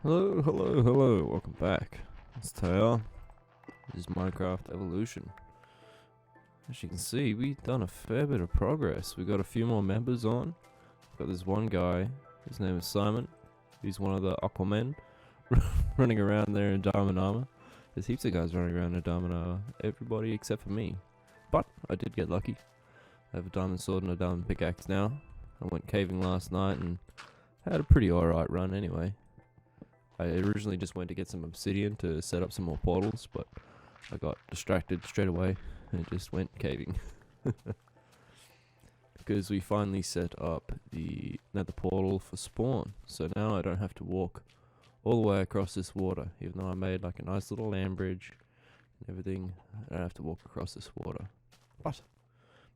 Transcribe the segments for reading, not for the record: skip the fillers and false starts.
Hello, hello, hello, welcome back. It's Taylor. This is Minecraft Evolution. As you can see, we've done a fair bit of progress. We've got a few more members on. We've got this one guy, his name is Simon. He's one of the Aquamen running around there in diamond armor. There's heaps of guys running around in diamond armor, everybody except for me. But I did get lucky. I have a diamond sword and a diamond pickaxe now. I went caving last night and had a pretty alright run anyway. I originally just went to get some obsidian to set up some more portals, but I got distracted straight away and just went caving. Because we finally set up the nether portal for spawn, so now I don't have to walk all the way across this water, even though I made like a nice little land bridge and everything. I don't have to walk across this water. But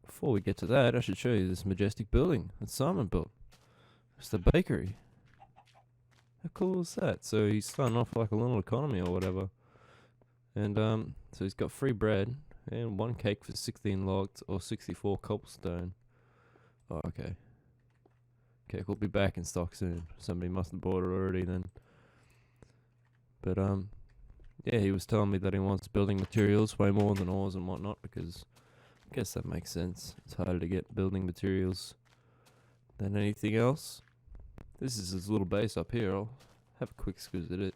before we get to that, I should show you this majestic building that Simon built. It's the bakery. How cool is that? So he's starting off like a little economy or whatever. And so he's got free bread and one cake for 16 logs or 64 cobblestone. Oh, okay. Cake will be back in stock soon. Somebody must have bought it already then. But yeah, he was telling me that he wants building materials way more than ores and whatnot, because I guess that makes sense. It's harder to get building materials than anything else. This is his little base up here. I'll have a quick squiz at it.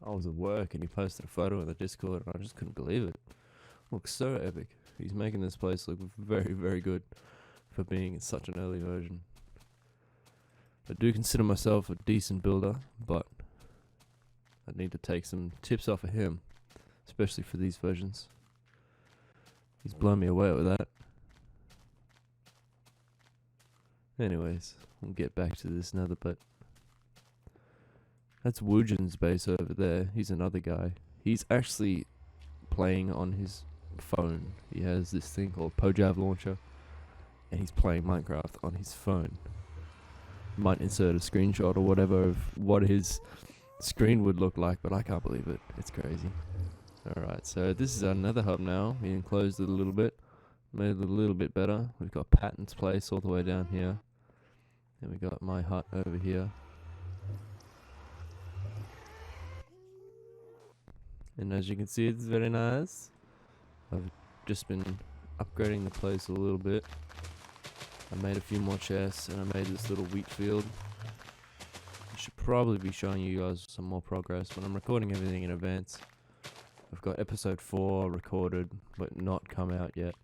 I was at work and he posted a photo in the Discord and I just couldn't believe it. Looks so epic. He's making this place look very, very good for being in such an early version. I do consider myself a decent builder, but I need to take some tips off of him, especially for these versions. He's blown me away with that. Anyways, we'll get back to this nether bit. That's Woojin's base over there. He's another guy. He's actually playing on his phone. He has this thing called Pojav launcher, and he's playing Minecraft on his phone. Might insert a screenshot or whatever of what his screen would look like, but I can't believe it. It's crazy. Alright, so this is our nether hub now. We enclosed it a little bit, made it a little bit better. We've got Patton's place all the way down here. And we got my hut over here. And as you can see, it's very nice. I've just been upgrading the place a little bit. I made a few more chests and I made this little wheat field. I should probably be showing you guys some more progress, but I'm recording everything in advance. I've got episode 4 recorded, but not come out yet.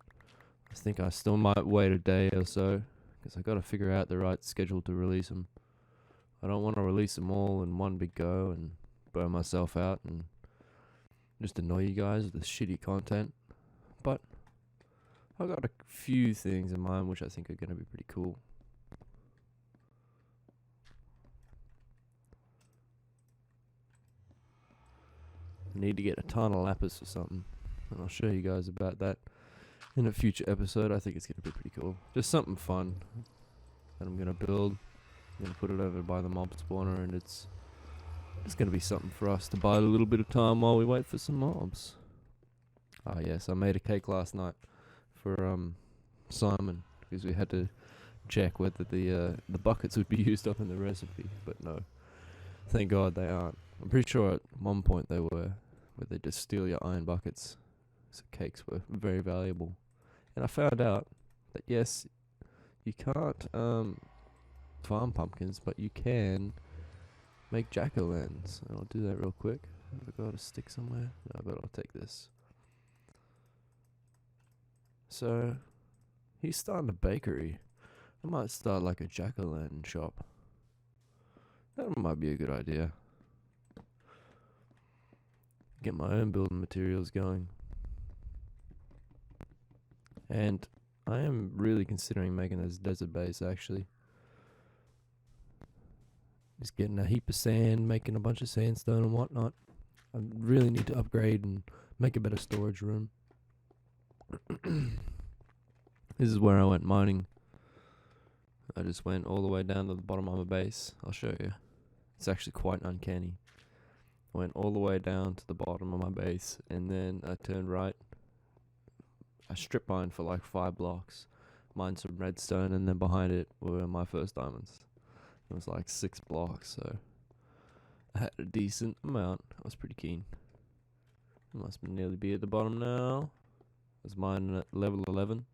I think I still might wait a day or so, because I got to figure out the right schedule to release them. I don't want to release them all in one big go and burn myself out and just annoy you guys with this shitty content. But I've got a few things in mind which I think are going to be pretty cool. I need to get a ton of lapis or something, and I'll show you guys about that in a future episode. I think it's going to be pretty cool. Just something fun that I'm going to build. I'm going to put it over by the mob spawner, and it's going to be something for us to buy a little bit of time while we wait for some mobs. Ah yes, I made a cake last night for Simon, because we had to check whether the buckets would be used up in the recipe, but no. Thank God they aren't. I'm pretty sure at one point they were, where they just steal your iron buckets. So cakes were very valuable. And I found out that yes, you can't farm pumpkins, but you can make jack-o'-lanterns. And I'll do that real quick. Have I got a stick somewhere? No, but I'll take this. So he's starting a bakery. I might start like a jack-o'-lantern shop. That might be a good idea. Get my own building materials going. And I am really considering making this desert base, actually. Just getting a heap of sand, making a bunch of sandstone and whatnot. I really need to upgrade and make a better storage room. This is where I went mining. I just went all the way down to the bottom of my base. I'll show you. It's actually quite uncanny. I went all the way down to the bottom of my base, and then I turned right. I strip mined for like 5 blocks, mined some redstone, and then behind it were my first diamonds. It was like 6 blocks, so I had a decent amount. I was pretty keen. Must nearly be at the bottom now. I was mining at level 11.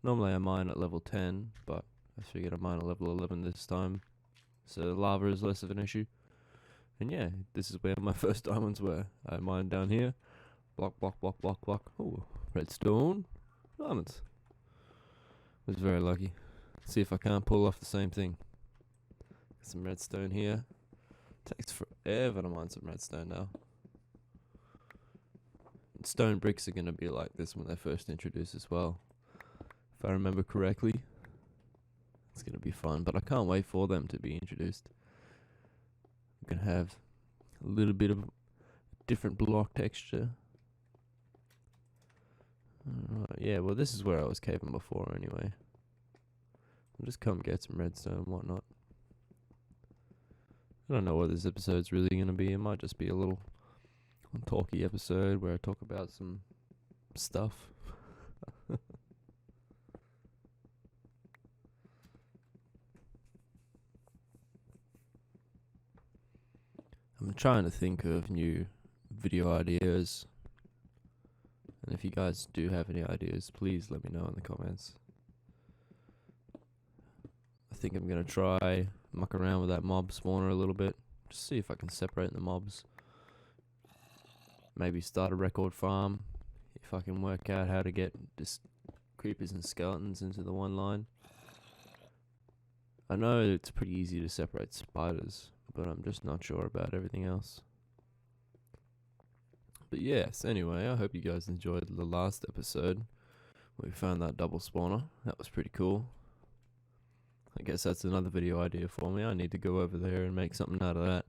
Normally I mine at level 10, but I figured I mine at level 11 this time, so lava is less of an issue. And yeah, this is where my first diamonds were. I mined down here. Block, block, block, block, block. Ooh, redstone. Diamonds. Was very lucky. See if I can't pull off the same thing. Got some redstone here. Takes forever to mine some redstone now. And stone bricks are going to be like this when they're first introduced as well. If I remember correctly. It's going to be fun, but I can't wait for them to be introduced. We're going to have a little bit of different block texture. Yeah, well this is where I was caving before anyway. I'll just come get some redstone and whatnot. I don't know what this episode's really going to be. It might just be a little talky episode where I talk about some stuff. I'm trying to think of new video ideas. And if you guys do have any ideas, please let me know in the comments. I think I'm going to try muck around with that mob spawner a little bit. Just see if I can separate the mobs. Maybe start a record farm. If I can work out how to get just creepers and skeletons into the one line. I know it's pretty easy to separate spiders, but I'm just not sure about everything else. But yes, anyway, I hope you guys enjoyed the last episode. We found that double spawner. That was pretty cool. I guess that's another video idea for me. I need to go over there and make something out of that.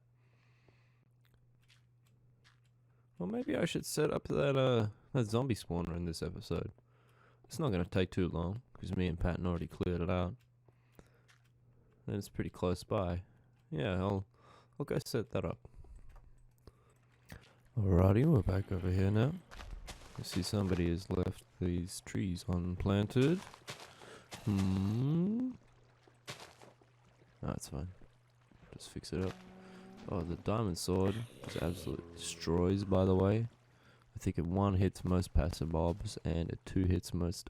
Well, maybe I should set up that zombie spawner in this episode. It's not going to take too long, because me and Patton already cleared it out. And it's pretty close by. Yeah, I'll go set that up. Alrighty, we're back over here now. You see somebody has left these trees unplanted. That's fine. Just fix it up. Oh, the diamond sword is absolutely destroys, by the way. I think it 1 hits most passive mobs and it 2 hits most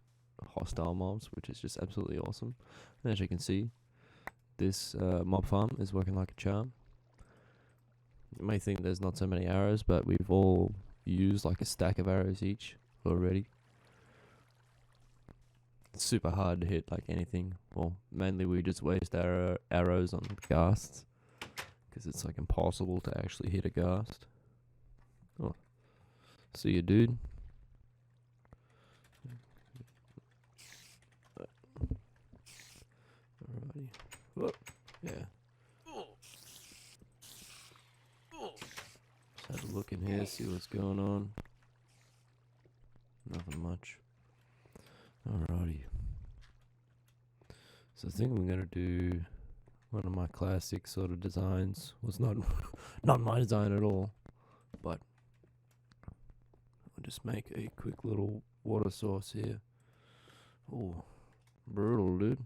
hostile mobs, which is just absolutely awesome. And as you can see, this mob farm is working like a charm. You may think there's not so many arrows, but we've all used like a stack of arrows each already. It's super hard to hit like anything. Well, mainly we just waste arrows on ghasts, because it's like impossible to actually hit a ghast. Oh, see you, dude. Alrighty. Whoop. Yeah. Just have a look in here, see what's going on. Nothing much. Alrighty. So I think I'm gonna do one of my classic sort of designs. Was not not my design at all, but I'll just make a quick little water source here. Oh, brutal, dude.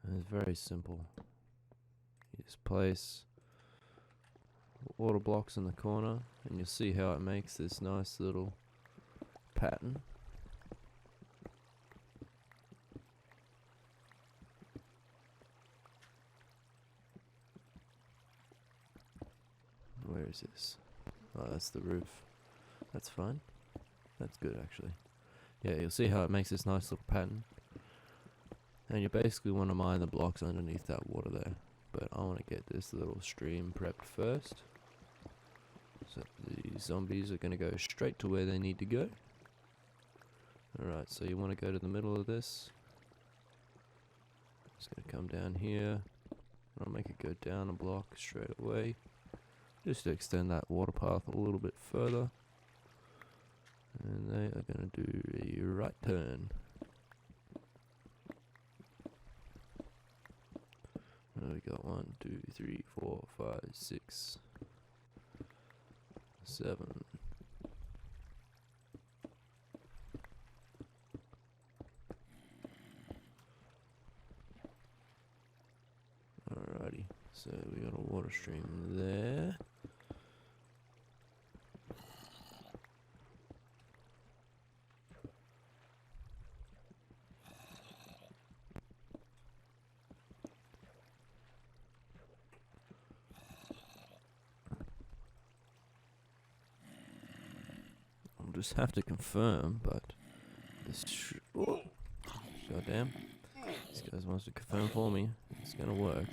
And it's very simple. You just place water blocks in the corner, and you'll see how it makes this nice little pattern. Where is this? Oh, that's the roof. That's fine. That's good, actually. Yeah, you'll see how it makes this nice little pattern. And you basically want to mine the blocks underneath that water there. But I want to get this little stream prepped first. So the zombies are going to go straight to where they need to go. Alright, so you want to go to the middle of this. It's going to come down here. I'll make it go down a block straight away. Just to extend that water path a little bit further. And they are going to do a right turn. We got 1, 2, 3, 4, 5, 6, 7. So we got a water stream there. I'll just have to confirm, but this goddamn, this guy wants to confirm for me. It's gonna work.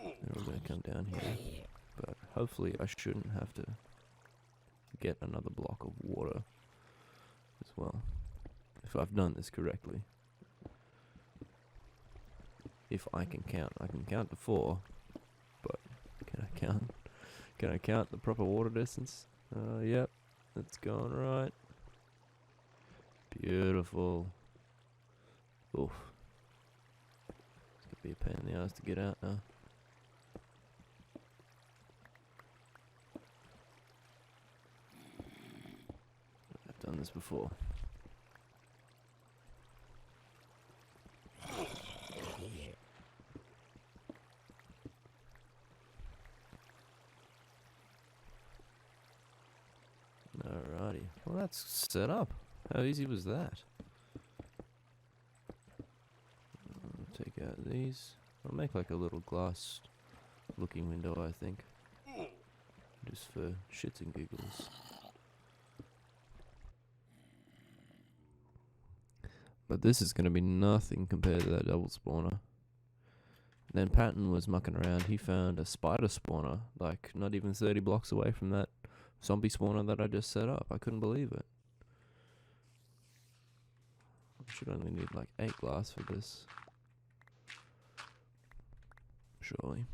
And we're gonna come down here, but hopefully I shouldn't have to get another block of water as well, if I've done this correctly. If I can count to 4, but can I count the proper water distance? Yep, that's going right. Beautiful. Oof. It's gonna be a pain in the ass to get out now. I've done this before. Alrighty. Well, that's set up. How easy was that? I'll take out these. I'll make like a little glass looking window, I think. Just for shits and giggles. But this is going to be nothing compared to that double spawner. Then Patton was mucking around. He found a spider spawner, like not even 30 blocks away from that zombie spawner that I just set up. I couldn't believe it. I should only need like 8 glass for this. Surely.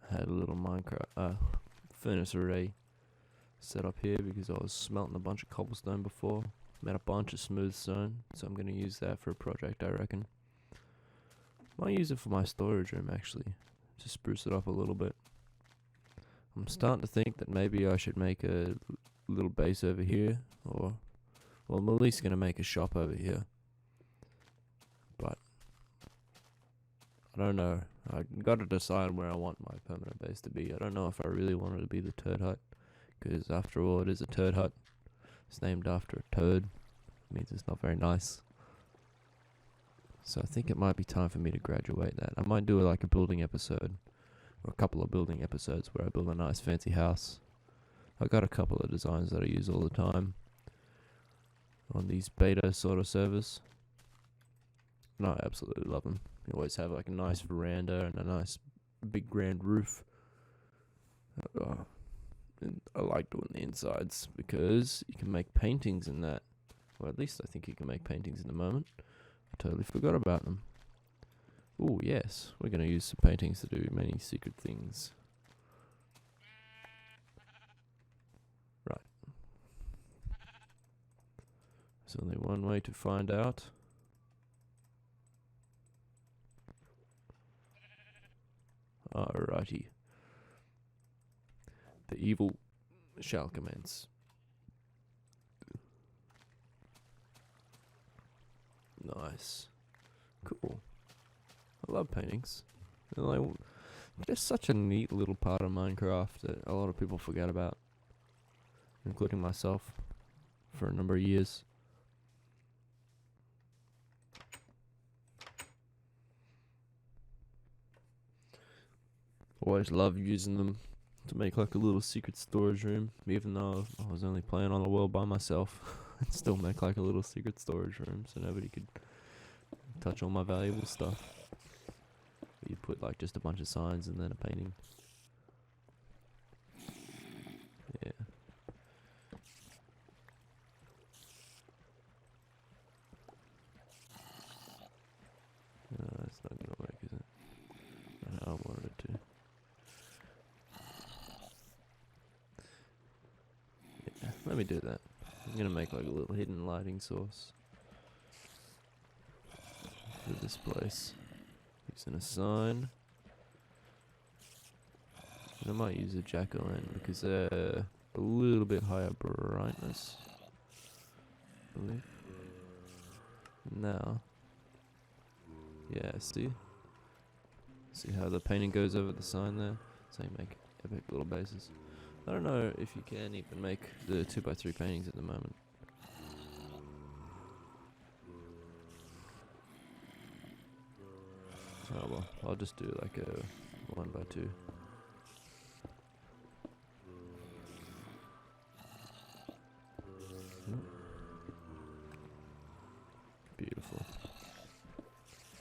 I had a little Minecraft furnace array set up here because I was smelting a bunch of cobblestone before. Made a bunch of smooth stone, so I'm going to use that for a project, I reckon. Might use it for my storage room actually, to spruce it up a little bit. I'm starting to think that maybe I should make a little base over here, or well, I'm at least going to make a shop over here. But I don't know. I got to decide where I want my permanent base to be. I don't know if I really want it to be the turd hut, because after all, it is a turd hut. It's named after a turd. It means it's not very nice. So I think it might be time for me to graduate that. I might do like a building episode, or a couple of building episodes where I build a nice fancy house. I got a couple of designs that I use all the time on these beta sort of servers. And I absolutely love them. You always have like a nice veranda and a nice big grand roof. And I like doing the insides because you can make paintings in that. Or at least I think you can make paintings in the moment. I totally forgot about them. Oh yes, we're going to use some paintings to do many secret things. Right. There's only one way to find out. Alrighty. The evil shall commence. Nice. Cool. I love paintings. They're like, just such a neat little part of Minecraft that a lot of people forget about. Including myself. For a number of years. Always love using them to make like a little secret storage room, even though I was only playing on the world by myself. I'd still make like a little secret storage room so nobody could touch all my valuable stuff. You put like just a bunch of signs and then a painting. Yeah. No, it's not gonna work, is it? Not how I wanted it to. Let me do that. I'm gonna make like a little hidden lighting source for this place. Using a sign. And I might use a jack-o'-lantern because they're a little bit higher brightness, I believe. Now, Yeah, see how the painting goes over the sign there? So you make epic little bases. I don't know if you can even make the 2x3 paintings at the moment. Oh well, I'll just do like a 1x2. Beautiful.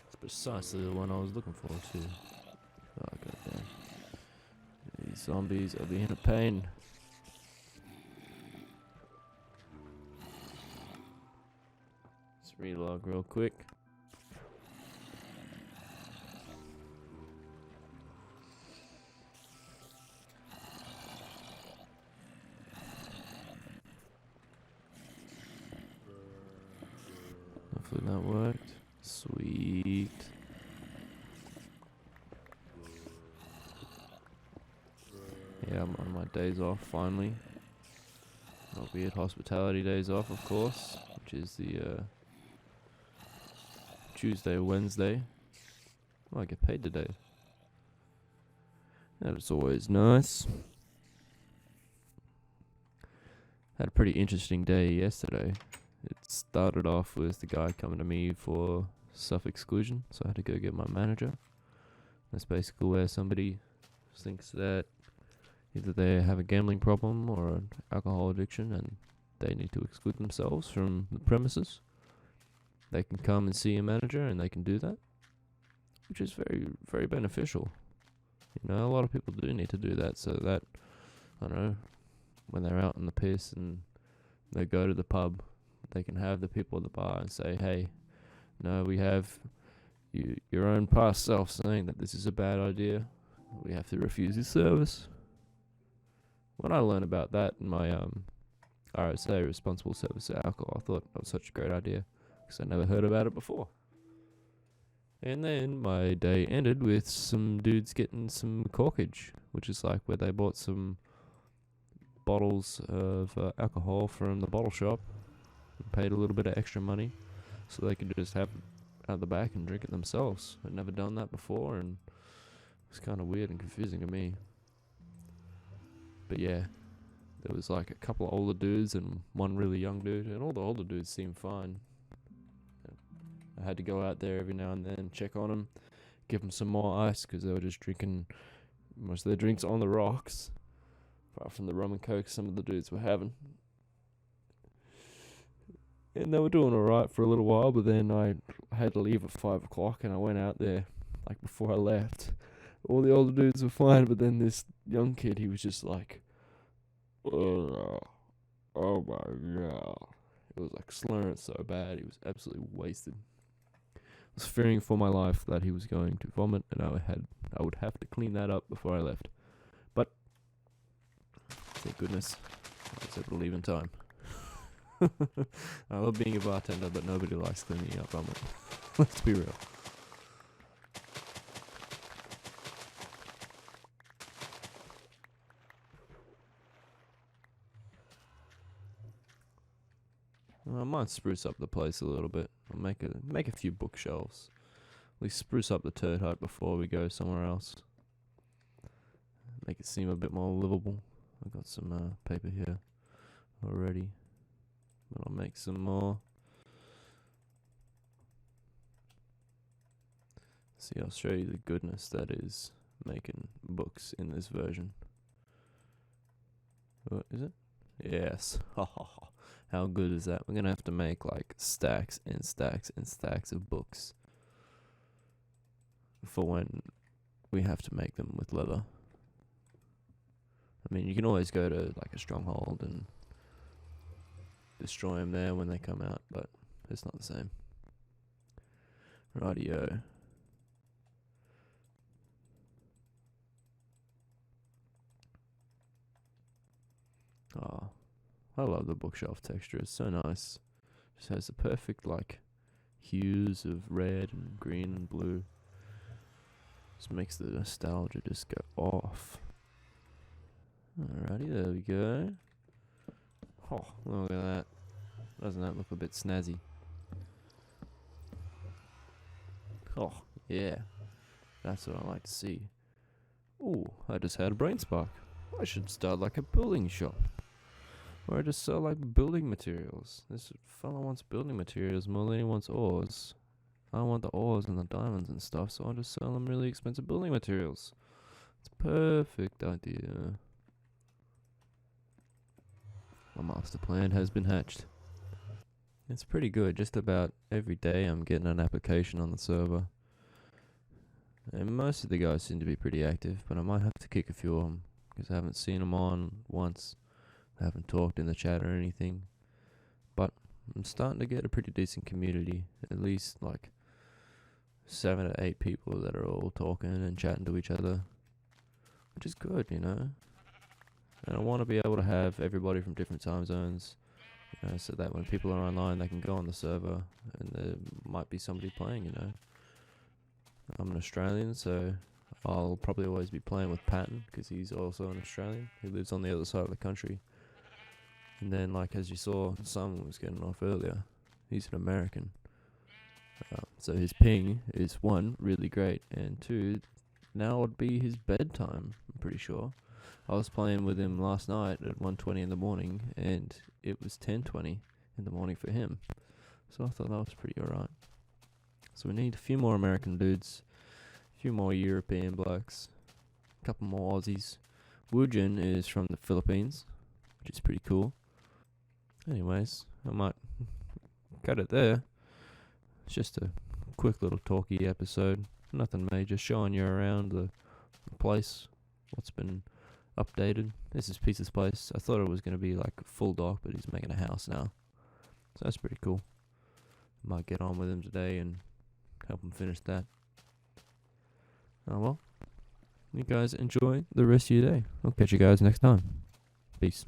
It's precisely the one I was looking for too. Oh god damn. These zombies are being a pain. Let's relog real quick. Hopefully that worked. Sweet. Yeah, I'm on my days off finally. Not weird hospitality days off, of course, which is the Tuesday, Wednesday. Oh, I get paid today. That's always nice. Had a pretty interesting day yesterday. It started off with the guy coming to me for self-exclusion, so I had to go get my manager. That's basically where somebody thinks that either they have a gambling problem or an alcohol addiction and they need to exclude themselves from the premises. They can come and see a manager and they can do that, which is very, very beneficial. You know, a lot of people do need to do that so that, I don't know, when they're out in the piss and they go to the pub, they can have the people at the bar and say, hey, no, we have your own past self saying that this is a bad idea. We have to refuse your service. When I learned about that in my RSA, Responsible Service of Alcohol, I thought that was such a great idea because I never heard about it before. And then my day ended with some dudes getting some corkage, which is like where they bought some bottles of alcohol from the bottle shop and paid a little bit of extra money so they could just have it out the back and drink it themselves. I'd never done that before and it was kind of weird and confusing to me. But yeah, there was like a couple of older dudes and one really young dude, and all the older dudes seemed fine. I had to go out there every now and then, check on them, give them some more ice because they were just drinking most of their drinks on the rocks, apart from the rum and coke some of the dudes were having. And they were doing alright for a little while, but then I had to leave at 5 o'clock and I went out there, like before I left. All the older dudes were fine, but then this young kid, he was just like, oh my god. It was like slurring so bad, he was absolutely wasted. I was fearing for my life that he was going to vomit and I would have to clean that up before I left. But thank goodness I was able to leave in time. I love being a bartender, but nobody likes cleaning up vomit. Let's be real. I might spruce up the place a little bit. I'll make a few bookshelves. At least spruce up the turd hut before we go somewhere else. Make it seem a bit more livable. I've got some paper here already, but I'll make some more. See, I'll show you the goodness that is making books in this version. What is it? Yes. How good is that? We're gonna have to make like stacks and stacks and stacks of books for when we have to make them with leather. I mean, you can always go to like a stronghold and destroy them there when they come out, but it's not the same. Rightio. Oh, I love the bookshelf texture. It's so nice. Just has the perfect like hues of red and green and blue. Just makes the nostalgia just go off. Alrighty, there we go. Oh, look at that. Doesn't that look a bit snazzy? Oh, yeah. That's what I like to see. Ooh, I just had a brain spark. I should start like a building shop. Where I just sell like building materials. This fella wants building materials more than he wants ores. I want the ores and the diamonds and stuff, so I'll just sell them really expensive building materials. It's a perfect idea. My master plan has been hatched. It's pretty good. Just about every day I'm getting an application on the server. And most of the guys seem to be pretty active, but I might have to kick a few of them, because I haven't seen them on once. I haven't talked in the chat or anything. But I'm starting to get a pretty decent community. At least like 7 to 8 people that are all talking and chatting to each other. Which is good, you know. And I want to be able to have everybody from different time zones. So that when people are online, they can go on the server and there might be somebody playing, you know. I'm an Australian, so I'll probably always be playing with Patton, because he's also an Australian. He lives on the other side of the country. And then, like, as you saw, Simon was getting off earlier. He's an American. So his ping is 1, really great, and 2, now would be his bedtime, I'm pretty sure. I was playing with him last night at 1:20 in the morning, and it was 10:20 in the morning for him. So I thought that was pretty alright. So we need a few more American dudes, a few more European blokes, a couple more Aussies. Woojin is from the Philippines, which is pretty cool. Anyways, I might cut it there. It's just a quick little talky episode. Nothing major, showing you around the place, what's been updated. This is Peace's place. I thought it was going to be like a full dock, but he's making a house now. So that's pretty cool. Might get on with him today and help him finish that. Oh well. You guys enjoy the rest of your day. I'll catch you guys next time. Peace.